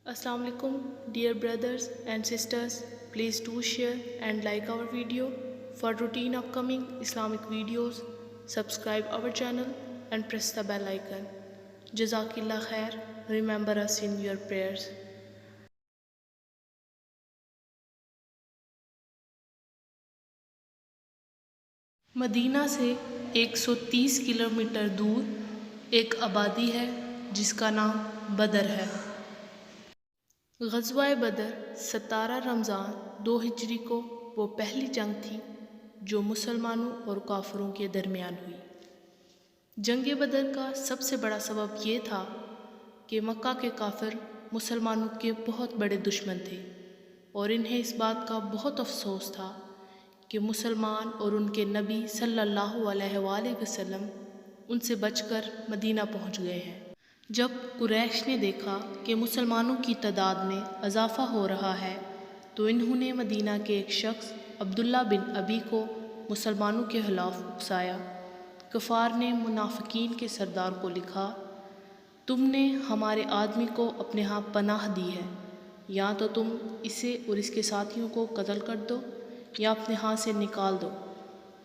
Assalamu alaikum, dear brothers and sisters. Please do share and like our video. For routine upcoming Islamic videos, subscribe our channel and press the bell icon. Jazakillah khair. Remember us in your prayers. مدینہ سے 130 kilometre دور ایک آبادی ہے جس کا نام بدر ہے۔ غزوہ بدر 17 رمضان 2 ہجری کو وہ پہلی جنگ تھی جو مسلمانوں اور کافروں کے درمیان ہوئی۔ جنگ بدر کا سب سے بڑا سبب یہ تھا کہ مکہ کے کافر مسلمانوں کے بہت بڑے دشمن تھے اور انہیں اس بات کا بہت افسوس تھا کہ مسلمان اور ان کے نبی صلی اللہ علیہ وآلہ وسلم ان سے بچ کر مدینہ پہنچ گئے ہیں۔ جب قریش نے دیکھا کہ مسلمانوں کی تعداد میں اضافہ ہو رہا ہے تو انہوں نے مدینہ کے ایک شخص عبداللہ بن ابی کو مسلمانوں کے خلاف اکسایا۔ کفار نے منافقین کے سردار کو لکھا، تم نے ہمارے آدمی کو اپنے ہاں پناہ دی ہے، یا تو تم اسے اور اس کے ساتھیوں کو قتل کر دو یا اپنے ہاں سے نکال دو،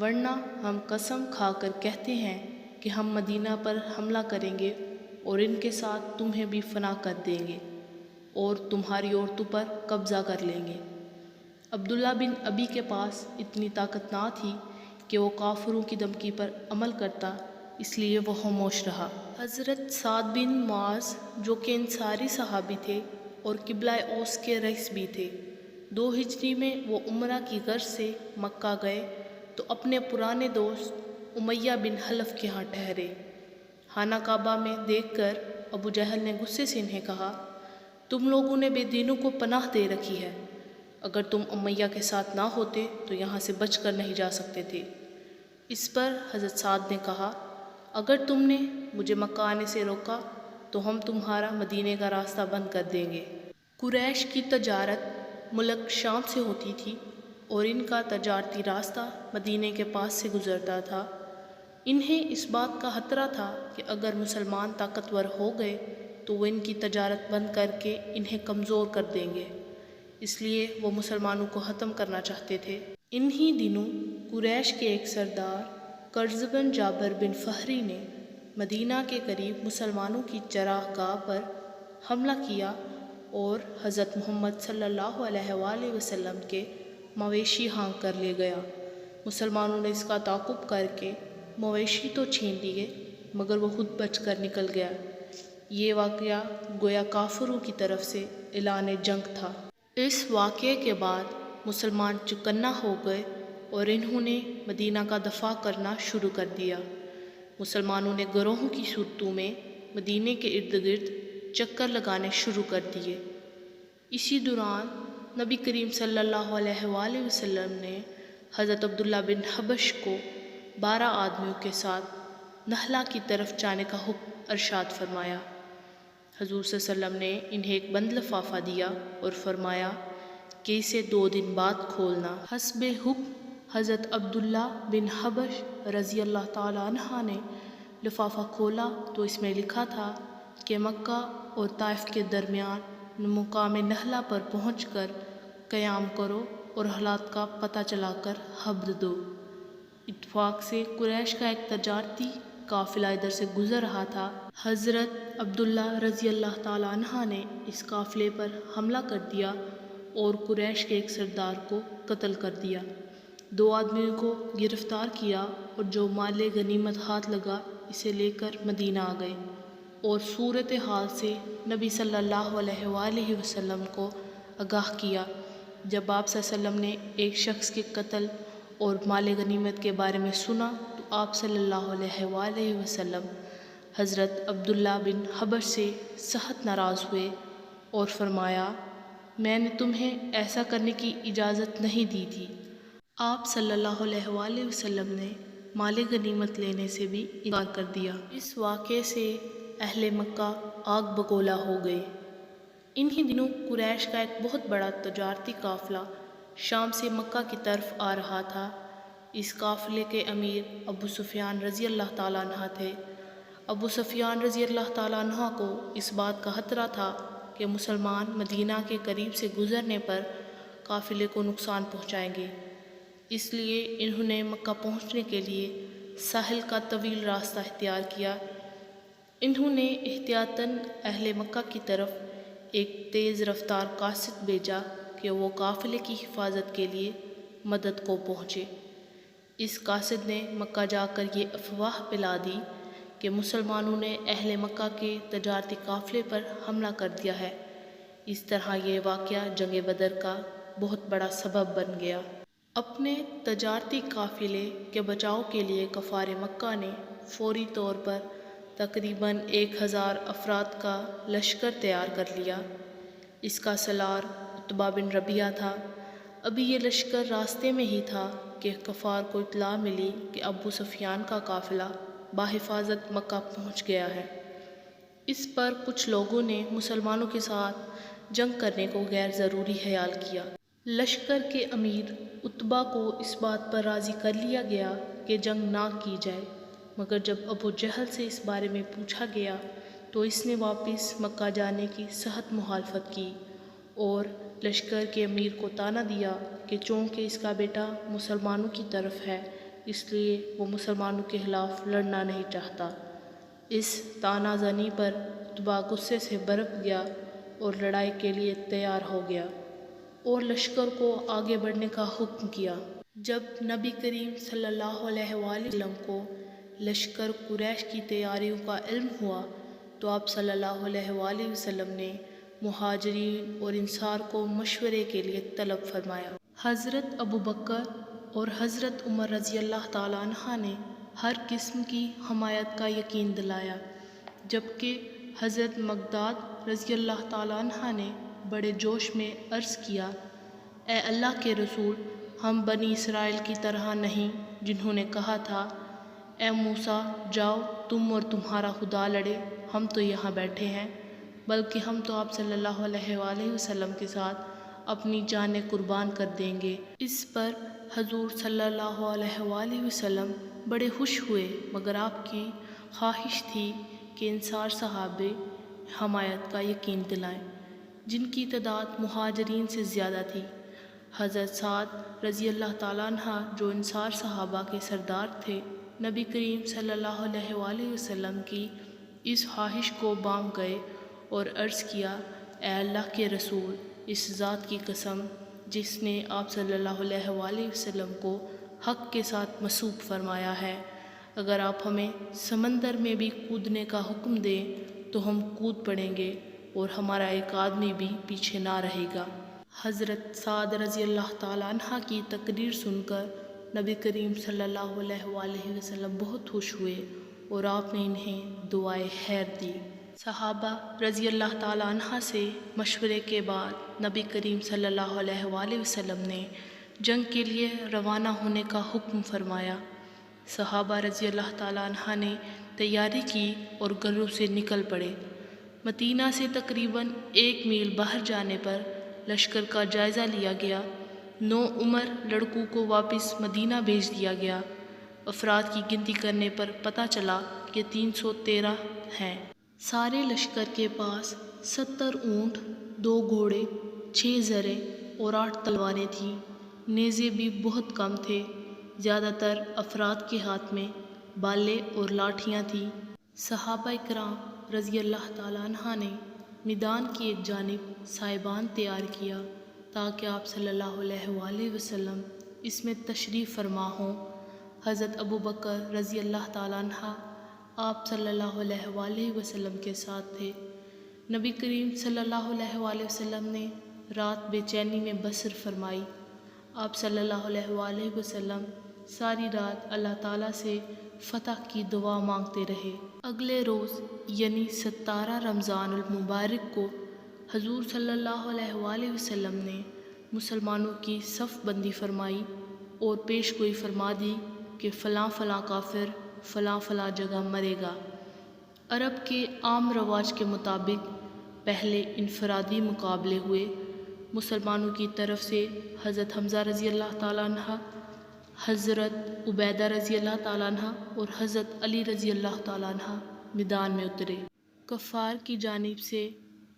ورنہ ہم قسم کھا کر کہتے ہیں کہ ہم مدینہ پر حملہ کریں گے اور ان کے ساتھ تمہیں بھی فنا کر دیں گے اور تمہاری عورتوں پر قبضہ کر لیں گے۔ عبداللہ بن ابی کے پاس اتنی طاقت نہ تھی کہ وہ کافروں کی دھمکی پر عمل کرتا، اس لیے وہ خاموش رہا۔ حضرت سعد بن معاذ جو کہ انصاری صحابی تھے اور قبلہ اوس کے رئیس بھی تھے، 2 ہجری میں وہ عمرہ کی غرض سے مکہ گئے تو اپنے پرانے دوست امیہ بن حلف کے ہاں ٹھہرے۔ خانہ کعبہ میں دیکھ کر ابو جہل نے غصے سے انہیں کہا، تم لوگوں نے بے دینوں کو پناہ دے رکھی ہے، اگر تم امیہ کے ساتھ نہ ہوتے تو یہاں سے بچ کر نہیں جا سکتے تھے۔ اس پر حضرت سعد نے کہا، اگر تم نے مجھے مکہ آنے سے روکا تو ہم تمہارا مدینے کا راستہ بند کر دیں گے۔ قریش کی تجارت ملک شام سے ہوتی تھی اور ان کا تجارتی راستہ مدینے کے پاس سے گزرتا تھا۔ انہیں اس بات کا خطرہ تھا کہ اگر مسلمان طاقتور ہو گئے تو وہ ان کی تجارت بند کر کے انہیں کمزور کر دیں گے، اس لیے وہ مسلمانوں کو ختم کرنا چاہتے تھے۔ انہی دنوں قریش کے ایک سردار کرز بن جابر بن فہری نے مدینہ کے قریب مسلمانوں کی چراغ گاہ پر حملہ کیا اور حضرت محمد صلی اللہ علیہ وآلہ وسلم کے مویشی ہانک کر لے گیا۔ مسلمانوں نے اس کا تعاقب کر کے مویشی تو چھین لیے مگر وہ خود بچ کر نکل گیا۔ یہ واقعہ گویا کافروں کی طرف سے اعلان جنگ تھا۔ اس واقعے کے بعد مسلمان چکنا ہو گئے اور انہوں نے مدینہ کا دفاع کرنا شروع کر دیا۔ مسلمانوں نے گروہوں کی صورتوں میں مدینے کے ارد گرد چکر لگانے شروع کر دیے۔ اسی دوران نبی کریم صلی اللہ علیہ وآلہ وسلم نے حضرت عبداللہ بن حبش کو 12 آدمیوں کے ساتھ نہلا کی طرف جانے کا حکم ارشاد فرمایا۔ حضور صلی اللہ علیہ وسلم نے انہیں ایک بند لفافہ دیا اور فرمایا کہ اسے 2 دن بعد کھولنا۔ حسب حکم حضرت عبداللہ بن حبش رضی اللہ تعالیٰ عنہ نے لفافہ کھولا تو اس میں لکھا تھا کہ مکہ اور طائف کے درمیان مقام نہلا پر پہنچ کر قیام کرو اور حالات کا پتہ چلا کر خبر دو۔ اتفاق سے قریش کا ایک تجارتی قافلہ ادھر سے گزر رہا تھا۔ حضرت عبداللہ رضی اللہ تعالیٰ عنہ نے اس قافلے پر حملہ کر دیا اور قریش کے ایک سردار کو قتل کر دیا۔ 2 آدمیوں کو گرفتار کیا اور جو مال غنیمت ہاتھ لگا اسے لے کر مدینہ آ گئے اور صورتحال سے نبی صلی اللہ علیہ وآلہ وسلم کو آگاہ کیا۔ جب آپ صلی اللہ علیہ وسلم نے ایک شخص کے قتل اور مال غنیمت کے بارے میں سنا تو آپ صلی اللہ علیہ وآلہ وسلم حضرت عبداللہ بن حبش سے سخت ناراض ہوئے اور فرمایا، میں نے تمہیں ایسا کرنے کی اجازت نہیں دی تھی۔ آپ صلی اللہ علیہ وآلہ وسلم نے مال غنیمت لینے سے بھی انکار کر دیا۔ اس واقعے سے اہل مکہ آگ بگولا ہو گئے۔ انہی دنوں قریش کا ایک بہت بڑا تجارتی قافلہ شام سے مکہ کی طرف آ رہا تھا۔ اس قافلے کے امیر ابو سفیان رضی اللہ تعالیٰ عنہ تھے۔ ابو سفیان رضی اللہ تعالیٰ عنہ کو اس بات کا خطرہ تھا کہ مسلمان مدینہ کے قریب سے گزرنے پر قافلے کو نقصان پہنچائیں گے، اس لیے انہوں نے مکہ پہنچنے کے لیے ساحل کا طویل راستہ اختیار کیا۔ انہوں نے احتیاطاً اہل مکہ کی طرف ایک تیز رفتار قاصد بھیجا کہ وہ قافلے کی حفاظت کے لیے مدد کو پہنچے۔ اس قاصد نے مکہ جا کر یہ افواہ پھیلا دی کہ مسلمانوں نے اہل مکہ کے تجارتی قافلے پر حملہ کر دیا ہے۔ اس طرح یہ واقعہ جنگ بدر کا بہت بڑا سبب بن گیا۔ اپنے تجارتی قافلے کے بچاؤ کے لیے کفار مکہ نے فوری طور پر تقریباً 1000 افراد کا لشکر تیار کر لیا۔ اس کا سالار عتبہ بن ربیعہ تھا۔ ابھی یہ لشکر راستے میں ہی تھا کہ کفار کو اطلاع ملی کہ ابو سفیان کا قافلہ بحفاظت مکہ پہنچ گیا ہے۔ اس پر کچھ لوگوں نے مسلمانوں کے ساتھ جنگ کرنے کو غیر ضروری خیال کیا۔ لشکر کے امیر عتبہ کو اس بات پر راضی کر لیا گیا کہ جنگ نہ کی جائے، مگر جب ابو جہل سے اس بارے میں پوچھا گیا تو اس نے واپس مکہ جانے کی سخت مخالفت کی اور لشکر کے امیر کو طعنہ دیا کہ چونکہ اس کا بیٹا مسلمانوں کی طرف ہے اس لیے وہ مسلمانوں کے خلاف لڑنا نہیں چاہتا۔ اس طعنہ زنی پر عتبہ غصے سے بھڑک گیا اور لڑائی کے لیے تیار ہو گیا اور لشکر کو آگے بڑھنے کا حکم کیا۔ جب نبی کریم صلی اللہ علیہ وآلہ وسلم کو لشکر قریش کی تیاریوں کا علم ہوا تو آپ صلی اللہ علیہ وآلہ وسلم نے مہاجرین اور انصار کو مشورے کے لیے طلب فرمایا۔ حضرت ابوبکر اور حضرت عمر رضی اللہ تعالیٰ عنہ نے ہر قسم کی حمایت کا یقین دلایا، جبکہ حضرت مقداد رضی اللہ تعالیٰ عنہ نے بڑے جوش میں عرض کیا، اے اللہ کے رسول، ہم بنی اسرائیل کی طرح نہیں جنہوں نے کہا تھا اے موسیٰ جاؤ تم اور تمہارا خدا لڑے، ہم تو یہاں بیٹھے ہیں، بلکہ ہم تو آپ صلی اللہ علیہ وآلہ وسلم کے ساتھ اپنی جانیں قربان کر دیں گے۔ اس پر حضور صلی اللہ علیہ وآلہ وسلم بڑے خوش ہوئے، مگر آپ کی خواہش تھی کہ انصار صحابہ حمایت کا یقین دلائیں جن کی تعداد مہاجرین سے زیادہ تھی۔ حضرت سعد رضی اللہ تعالیٰ عنہ جو انصار صحابہ کے سردار تھے، نبی کریم صلی اللہ علیہ وآلہ وسلم کی اس خواہش کو بام گئے اور عرض کیا، اے اللہ کے رسول، اس ذات کی قسم جس نے آپ صلی اللہ علیہ وآلہ وسلم کو حق کے ساتھ مسوب فرمایا ہے، اگر آپ ہمیں سمندر میں بھی کودنے کا حکم دیں تو ہم کود پڑیں گے اور ہمارا ایک آدمی بھی پیچھے نہ رہے گا۔ حضرت سعد رضی اللہ تعالیٰ عنہ کی تقریر سن کر نبی کریم صلی اللہ علیہ وآلہ وسلم بہت خوش ہوئے اور آپ نے انہیں دعائے خیر دی۔ صحابہ رضی اللہ تعالیٰ عنہ سے مشورے کے بعد نبی کریم صلی اللہ علیہ وآلہ وسلم نے جنگ کے لیے روانہ ہونے کا حکم فرمایا۔ صحابہ رضی اللہ تعالیٰ عنہ نے تیاری کی اور گھروں سے نکل پڑے۔ مدینہ سے تقریباً 1 میل باہر جانے پر لشکر کا جائزہ لیا گیا۔ 9 عمر لڑکوں کو واپس مدینہ بھیج دیا گیا۔ افراد کی گنتی کرنے پر پتہ چلا کہ 313 ہیں۔ سارے لشکر کے پاس 70 اونٹ، 2 گھوڑے، 6 زریں اور 8 تلواریں تھیں۔ نیزے بھی بہت کم تھے۔ زیادہ تر افراد کے ہاتھ میں بالیں اور لاٹھیاں تھیں۔ صحابہ کرام رضی اللہ تعالیٰ عنہ نے میدان کی ایک جانب سائبان تیار کیا تاکہ آپ صلی اللہ علیہ وآلہ وسلم اس میں تشریف فرما ہوں۔ حضرت ابوبکر رضی اللہ تعالیٰ عنہ آپ صلی اللہ علیہ وآلہ وسلم کے ساتھ تھے۔ نبی کریم صلی اللہ علیہ وآلہ وسلم نے رات بے چینی میں بسر فرمائی۔ آپ صلی اللہ علیہ وآلہ وسلم ساری رات اللہ تعالیٰ سے فتح کی دعا مانگتے رہے۔ اگلے روز یعنی 17 رمضان المبارک کو حضور صلی اللہ علیہ وآلہ وسلم نے مسلمانوں کی صف بندی فرمائی اور پیش گوئی فرما دی کہ فلاں فلاں کافر فلاں فلاں جگہ مرے گا۔ عرب کے عام رواج کے مطابق پہلے انفرادی مقابلے ہوئے۔ مسلمانوں کی طرف سے حضرت حمزہ رضی اللہ تعالیٰ عنہ، حضرت عبیدہ رضی اللہ تعالیٰ عنہ اور حضرت علی رضی اللہ تعالیٰ عنہ میدان میں اترے۔ کفار کی جانب سے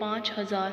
5000